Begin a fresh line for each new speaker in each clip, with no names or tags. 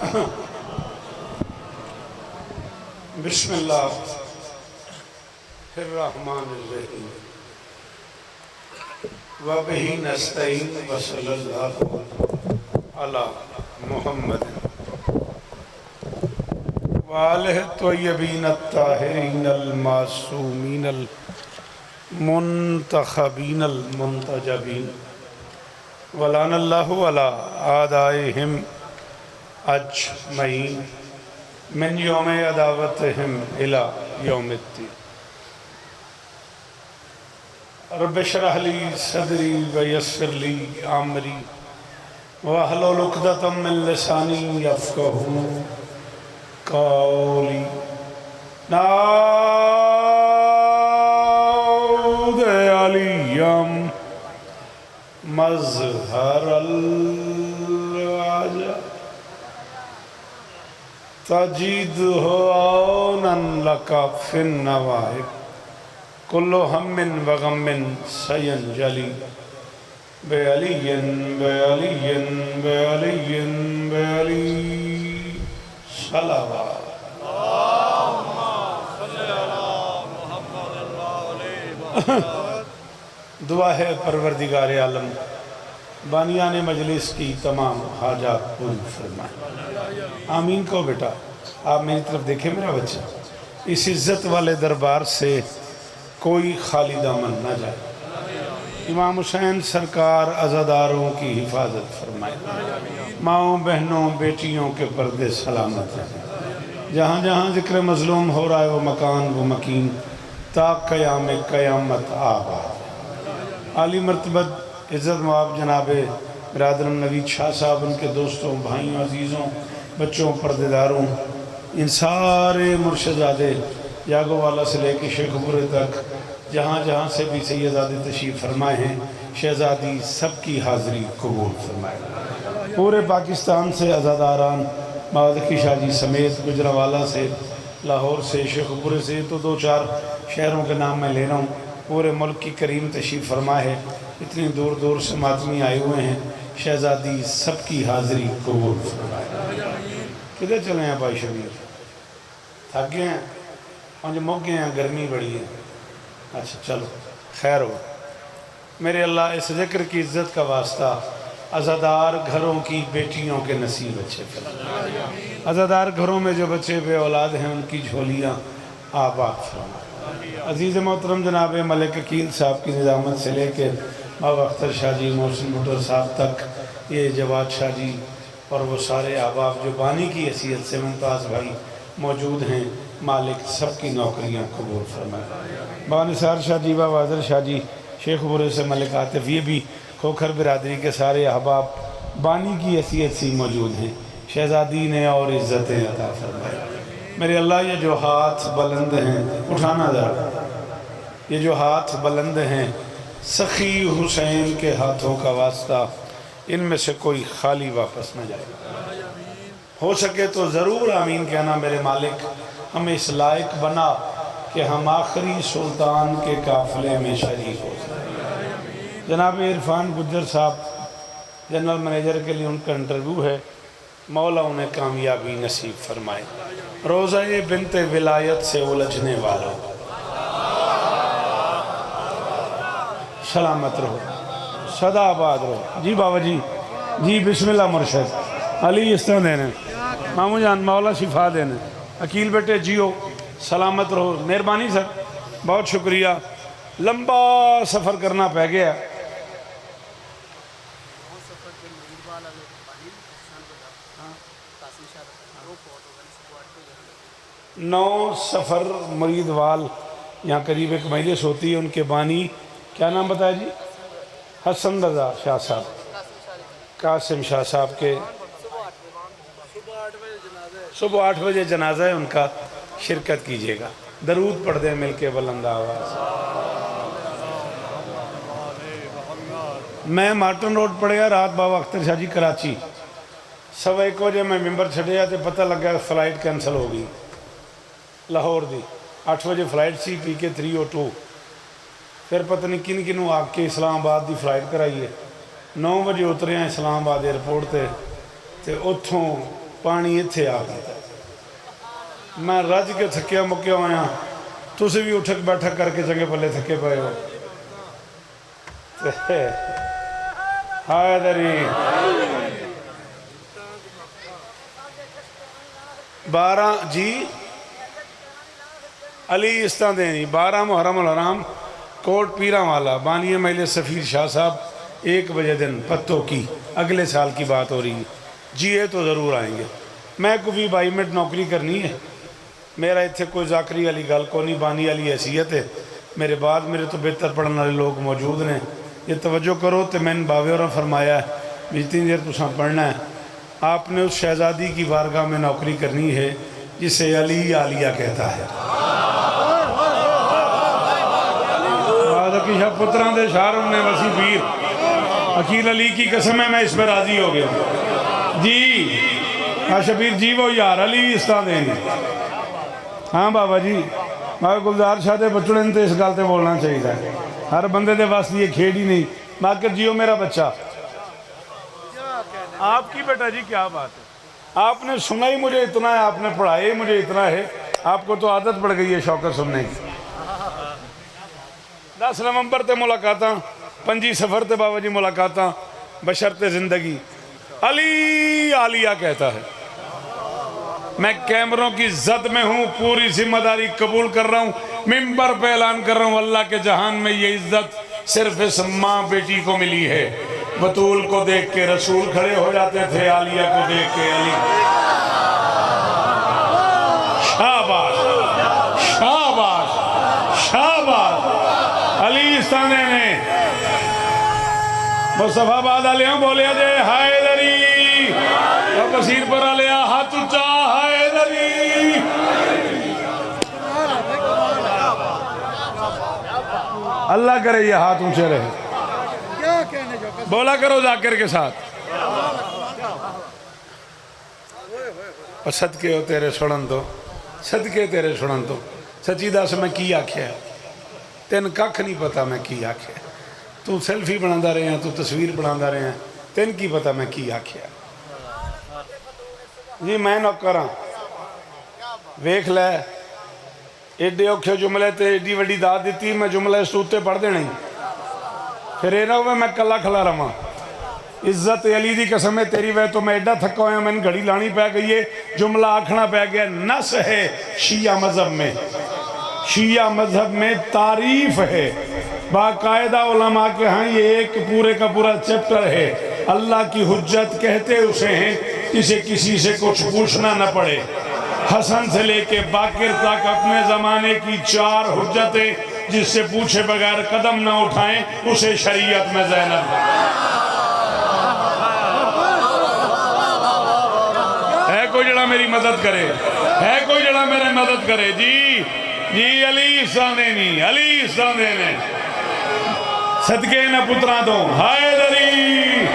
بسم اللہ الرحمن الرحیم وبہ نستعین وصلی اللہ علی محمد وآلہ الطیبین الطاہرین المعصومین المنتخبین المنتجبین ولعن اللہ علی اعدائہم اجمعین من یوم عداوتہم الی یوم الدین رب اشرح لی صدری ویسر لی امری واحلل عقدۃ من لسانی یفقہوا قولی نعوذ علیم مظہر الوجہ تجیدہ عونا لکا فی النوائب کل ہم وغم سینجلی بعلی بعلی بعلی بعلی صلوات دعا ہے پروردگار عالم بانیان مجلس کی تمام حاجات پوری فرمائے آمین کو بیٹا آپ میری طرف دیکھیں میرا بچہ اس عزت والے دربار سے کوئی خالی دامن نہ جائے امام حسین سرکار عزاداروں کی حفاظت فرمائے ماؤں بہنوں بیٹیوں کے پردے سلامت ہیں جہاں جہاں ذکر مظلوم ہو رہا ہے وہ مکان وہ مکین تا قیام قیامت آباد عالی مرتبت عزت مواب جناب برادر نوید شاہ صاحب ان کے دوستوں بھائیوں عزیزوں بچوں پردیداروں ان سارے مرشدزادے یاگو والا سے لے کے شیخ پورے تک جہاں جہاں سے بھی سیدزادے تشریف فرمائے ہیں شہزادی سب کی حاضری قبول فرمائے پورے پاکستان سے عزاداران مازکی شاہ جی سمیت گجرانوالہ سے لاہور سے شیخ پورے سے تو دو چار شہروں کے نام میں لے رہا ہوں پورے ملک کی کریم تشریف فرمائے ہے اتنی دور دور سے ماتمی آئے ہوئے ہیں شہزادی سب کی حاضری قبول فرمائے کدھر چلے ہیں بھائی شبیر تھک گئے ہیں مجھے موقع گئے ہیں گرمی بڑی ہے اچھا چلو خیر ہو میرے اللہ اس ذکر کی عزت کا واسطہ عزادار گھروں کی بیٹیوں کے نصیب اچھے فرمائے عزادار گھروں میں جو بچے بے اولاد ہیں ان کی جھولیاں آباد فرمائے عزیز محترم جناب ملک عقیل صاحب کی نظامت سے لے کے بابا اختر شاہ جی محسن بھٹو صاحب تک یہ جواد شاہ جی اور وہ سارے احباب جو بانی کی حیثیت سے ممتاز بھائی موجود ہیں مالک سب کی نوکریاں قبول فرمائے بابا نثار شاہ جی بابا حضر شاہ جی شیخ پورے سے ملک عاطف یہ بھی کھوکھر برادری کے سارے احباب بانی کی حیثیت سے موجود ہیں شہزادی نے اور عزتیں عطا فرمائے میرے اللہ یہ جو ہاتھ بلند ہیں اٹھانا ذرا یہ جو ہاتھ بلند ہیں سخی حسین کے ہاتھوں کا واسطہ ان میں سے کوئی خالی واپس نہ جائے ہو سکے تو ضرور آمین کہنا میرے مالک ہمیں اس لائق بنا کہ ہم آخری سلطان کے قافلے میں شریک ہو سکیں جناب عرفان گجر صاحب جنرل منیجر کے لیے ان کا انٹرویو ہے مولا انہیں کامیابی نصیب فرمائے روزہ بنت ولایت سے الجھنے والا سلامت رہو صدا آباد رہو جی بابا جی جی بسم اللہ مرشد علی اس طرح دینے مامو جان مولا شفا دینے عقیل بیٹے جیو سلامت رہو مہربانی سر بہت شکریہ لمبا سفر کرنا پہ گیا 9 سفر مرید وال یہاں قریب ایک مجلس ہوتی ہے ان کے بانی کیا نام بتایا جی حسن رضا شاہ صاحب قاسم شاہ صاحب کے صبح 8 بجے جنازہ ہے ان کا شرکت کیجئے گا درود پڑھ دیں مل کے بلند آواز میں مارٹن روڈ پڑھ گیا رات بابا اختر شاہ جی کراچی 1:15 بجے میں ممبر چھڑے جاتے پتہ لگ گیا فلائٹ کینسل ہو گئی لاہور دی 8 بجے فلائٹ سی پی کے 302 پھر پتہ نہیں کن کنوں آ کے اسلام آباد دی فلائٹ کرائی ہے 9 بجے اترے ہیں اسلام آباد ایئرپورٹ تے اتھوں پانی اتھے آ گیا میں رج کے تھکیا مکیا ہویا تسی بھی اٹھک بیٹھک کر کے چنگے پلے تھکے پائے ہو حیدری 12 جی علی استان دینی 12 محرم الحرام کوٹ پیرا والا بانی محل سفیر شاہ صاحب 1 بجے دن پتوں کی اگلے سال کی بات ہو رہی ہے جی ہے تو ضرور آئیں گے میں کوئی 22 منٹ نوکری کرنی ہے میرا اتھے کوئی ذاکری علی گل کو نہیں بانی علی حیثیت ہے میرے بعد میرے تو بہتر پڑھنے والے لوگ موجود ہیں یہ توجہ کرو تو میں نے باوے اور فرمایا ہے جتنی دیر تساں پڑھنا ہے آپ نے اس شہزادی کی بارگاہ میں نوکری کرنی ہے جسے علی عالیہ کہتا ہے شاہ پتران دے شارم نے وسیع پیر عقیل علی کی قسم ہے میں اس پہ راضی ہو گیا جی شبیر جی وہ یار علی استان دیں ہاں بابا جی میں گلزار شاہ دے بچڑے نے تو اس گل تے بولنا چاہیے تھا ہر بندے دے واسطے یہ کھیڑ ہی نہیں باقر جیو میرا بچہ آپ کی بیٹا جی کیا بات ہے آپ نے سنا ہی مجھے اتنا ہے آپ نے پڑھایا ہی مجھے اتنا ہے آپ کو تو عادت پڑ گئی ہے شوکر سننے کی 10 نومبر تے ملاقاتاں 5 سفر تے بابا جی ملاقاتاں بشرط زندگی علی عالیہ کہتا ہے میں کیمروں کی زد میں ہوں پوری ذمہ داری قبول کر رہا ہوں ممبر پہ اعلان کر رہا ہوں اللہ کے جہان میں یہ عزت صرف اس ماں بیٹی کو ملی ہے بطول کو دیکھ کے رسول کھڑے ہو جاتے تھے عالیہ کو دیکھ کے علی شاباش شاباش شاباش علی استانے نے مصطفیٰ بعد علیہ بولے جے حیدری اور بصیر پر علیہ ہاتھ اچھا حیدری اللہ کرے یہ ہاتھ اونچے رہے بولا کرو ذاکر کے ساتھ اور صدقے ہو تیرے سڑن تو صدقے تیرے سڑن تو سچی دس میں کی آکھیا ہے تین ککھ نہیں پتا میں کی آکھیا ہے تو سیلفی بنا رہے ہیں تو تصویر بنا رہے ہیں تین کی پتا میں کی آکھیا جی میں نوکراں ویکھ لے ایڈے اوکھے جملے تے ایڈی وڈی داد دیتی میں جملے اس توتے پڑھ دے نہیں پھر اے نہ ہوئے میں کلا کھلا رہا عزت علی دی قسم ہے تیری وے تو میں ایڈا تھکا ہویا میں نے گھڑی لانی پہ گئی ہے جملہ آکھنا پہ گیا نس ہے شیعہ مذہب میں تعریف ہے باقاعدہ علماء کے ہاں یہ ایک پورے کا پورا چیپٹر ہے اللہ کی حجت کہتے اسے ہیں جسے کسی سے کچھ پوچھنا نہ پڑے حسن سے لے کے باقر تک اپنے زمانے کی 4 حجتیں جس سے پوچھے بغیر قدم نہ اٹھائیں اسے شریعت میں زینب ہے کوئی جڑا میری مدد کرے ہے کوئی جڑا میرے مدد کرے جی جی علی استاندینی علی استاندینے صدقے نہ پتران دو حیدری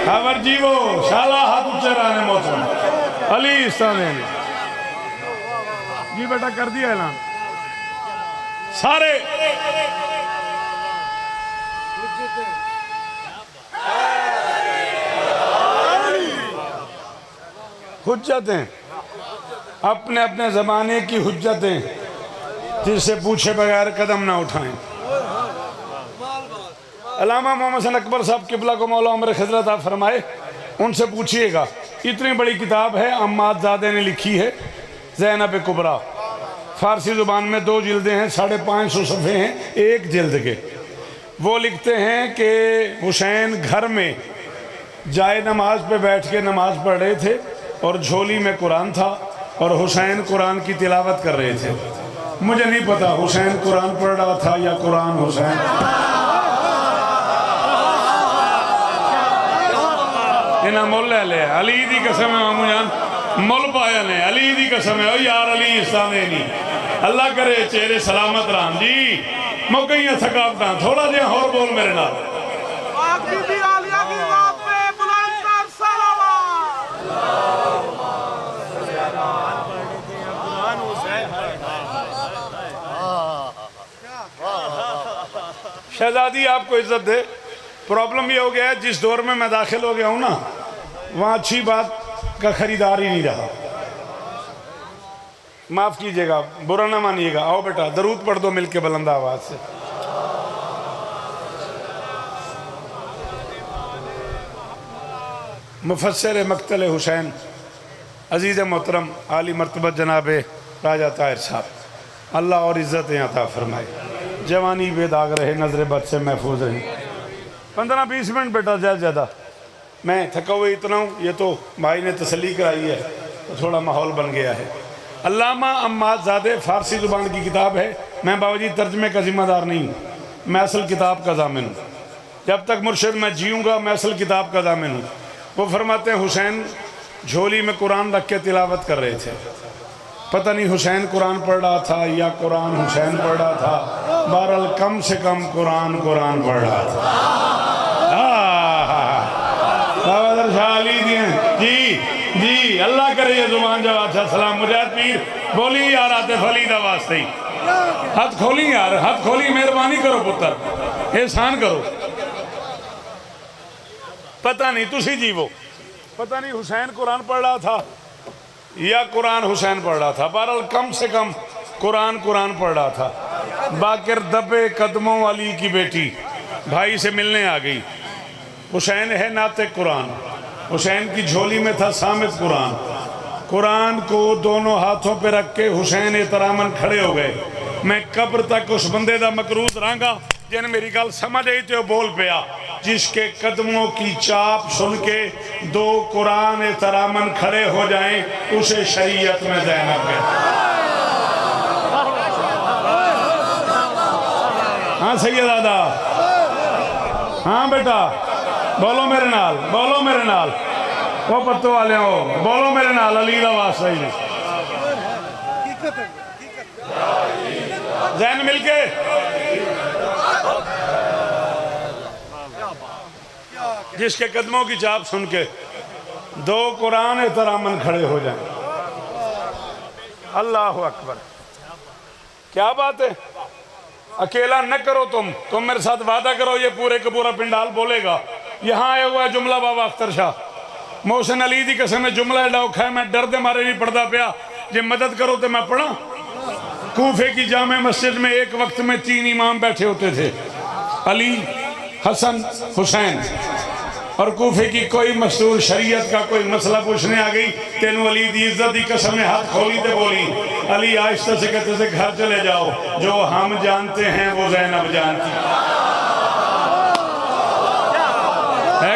خبر جیو شالہ ہاتھ اچھے رہنے موسم علی استاندینی جی بیٹا کر دیا اعلان سارے حجتیں اپنے اپنے زمانے کی حجتیں جس سے پوچھے بغیر قدم نہ اٹھائیں علامہ محمد حسن اکبر صاحب قبلہ کو مولا عمر خضر عطا فرمائے ان سے پوچھئے گا اتنی بڑی کتاب ہے عماد زادے نے لکھی ہے زینب کبریٰ فارسی زبان میں 2 جلدیں ہیں 550 صفحے ہیں 1 جلد کے وہ لکھتے ہیں کہ حسین گھر میں جائے نماز پہ بیٹھ کے نماز پڑھ رہے تھے اور جھولی میں قرآن تھا اور حسین قرآن کی تلاوت کر رہے تھے مجھے نہیں پتا حسین قرآن پڑھ رہا تھا یا قرآن حسین انہاں مول لے لے علی دی قسم ہے مامو جان مول پایا نے علی دی قسم ہے او یار علی استاندینی اللہ کرے چہرے سلامت رہن جی موقعیاں تھکاوتاں تھوڑا جہاں اور بول میرے نال
آج بی بی عالیہ کی ذات پہ بلند تر صلوات
شہزادی آپ کو عزت دے پرابلم یہ ہو گیا ہے جس دور میں میں داخل ہو گیا ہوں نا وہاں اچھی بات کا خریدار ہی نہیں رہا. معاف کیجئے گا، برا نہ مانیے گا. آؤ بیٹا درود پڑھ دو مل کے بلند آواز سے. مفسر مقتل حسین عزیز محترم عالی مرتبہ جناب راجہ طاہر صاحب، اللہ اور عزتیں عطا فرمائے، جوانی بے داغ رہے، نظر بد سے محفوظ رہے. 15-20 منٹ بیٹا زیادہ میں تھکا ہوئے اتنا ہوں. یہ تو بھائی نے تسلی کرائی ہے تو تھوڑا ماحول بن گیا ہے. علامہ عماد زادے فارسی زبان کی کتاب ہے. میں باوجی ترجمے کا ذمہ دار نہیں ہوں، میں اصل کتاب کا ضامن ہوں. جب تک مرشد میں جیوں گا میں اصل کتاب کا ضامن ہوں. وہ فرماتے ہیں حسین جھولی میں قرآن رکھ کے تلاوت کر رہے تھے. پتہ نہیں حسین قرآن پڑھ رہا تھا یا قرآن حسین پڑھ رہا تھا، بہرحال کم سے کم قرآن پڑھ رہا تھا. بابا در شاہ علی جی اللہ کرے یہ زبان جب اچھا. سلام مجاہد پیر بولی یار عاطف علی دا واسطے ہی. ہاتھ کھولی یار، ہاتھ کھولی، مہربانی کرو پتر، احسان کرو. پتہ نہیں تسی جیو، پتہ نہیں حسین قرآن پڑھ رہا تھا یا قرآن حسین پڑھ رہا تھا، بہرحال کم سے کم قرآن پڑھ رہا تھا. باقر دبے قدموں والی کی بیٹی بھائی سے ملنے آ گئی. حسین ہے ناطق قرآن، حسین کی جھولی میں تھا صامت قرآن. قرآن کو دونوں ہاتھوں پہ رکھ کے حسین احتراماً کھڑے ہو گئے. میں قبر تک اس بندے دا مقروض رہاں جن میری گل سمجھ آئی تے بول پیا، جس کے قدموں کی چاپ سن کے دو قرآن احتراماً کھڑے ہو جائیں اسے شریعت میں زینب کہتے ہیں. ہاں سید دادا، ہاں بیٹا بولو میرے نال، بولو میرے نال، وہ پتو والے ہو بولو میرے نال، علی دا واسطہ ہی ذہن مل کے. جس کے قدموں کی چاپ سن کے دو قرآن احتراماً کھڑے ہو جائیں. اللہ اکبر، کیا بات ہے. اکیلا نہ کرو تم میرے ساتھ وعدہ کرو، یہ پورے کا پورا پنڈال بولے گا. یہاں آیا ہوا ہے جملہ بابا اختر شاہ محسن علی دی قسم میں جملہ ایڈا اوکھا ہے، میں ڈر دے مارے نہیں پڑھدا پیا. جب مدد کرو تو میں پڑھا. کوفے کی جامع مسجد میں ایک وقت میں 3 امام بیٹھے ہوتے تھے، علی، حسن، حسین. اور کوفے کی کوئی مستور شریعت کا کوئی مسئلہ پوچھنے آ گئی، تینوں علی دی عزت دی قسم میں ہاتھ کھولی تے بولی، علی آہستہ سے کہتے سے گھر چلے جاؤ، جو ہم جانتے ہیں وہ زینب جانتی ہے.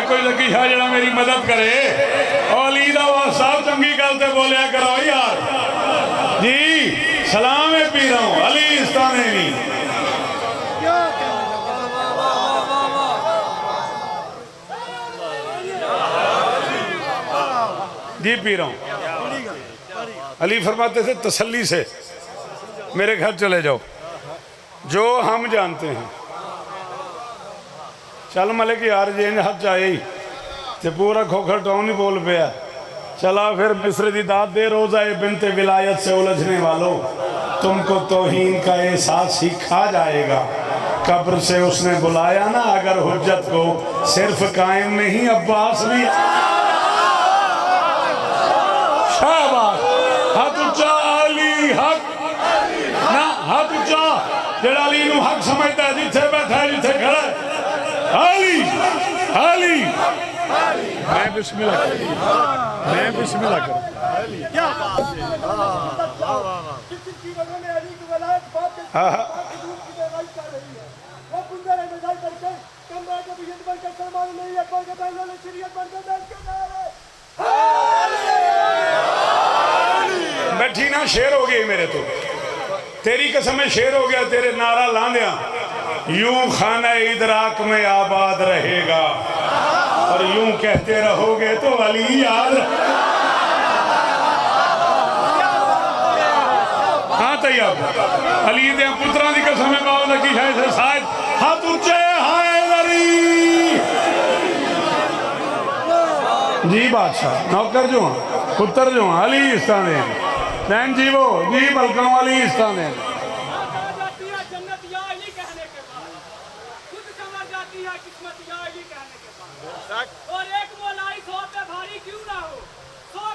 کوئی لکی شاہ جڑا میری مدد کرے. اور علی دا واسطہ چنگی گل تے بولیا کرو یار. جی سلام ہے پی رہا ہوں علی استانے نہیں. جی پی رہا ہوں. علی فرماتے تھے تسلی سے میرے گھر چلے جاؤ، جو ہم جانتے ہیں. چل ملک یار جی ہاتھ چاہے ہی تے پورا کھوکھر ٹاؤن ہی بول پیا. چلا پھر مصر دی داد دے روزہ بنت ولایت سے الجھنے والوں، تم کو توہین کا احساس ہی کھا جائے گا. قبر سے اس نے بلایا نا اگر حجت کو، صرف قائم نہیں عباس بھی. شہباز ہاتھ اچھا علی حق نہ، ہاتھ اچھا جڑا علی نو حق سمجھتا ہے، جتھے بیٹھا ہے جتھے کھڑا ہے. علی علی میں بسم اللہ کروں، میں بسم اللہ کروں. بیٹھی نا شیر ہو گئی میرے تو، تیری قسم میں شیر ہو گیا. تیرے نعرہ لاندیاں یوں خانہ ادراک میں آباد رہے گا، اور یوں کہتے رہو گے تو علی یاد. ہاں طیب علی دے پتران دی قسم میں باؤ لکی شاہ سے سائد ہاتھ اچھے ہائے لری. جی بادشاہ نوکر جو ہاں پتر جو ہاں علی استان دیں نین جی وہ جی بلکوں علی استان دیں.
اور ایک مولائی 100 پہ بھاری کیوں نہ ہو، 100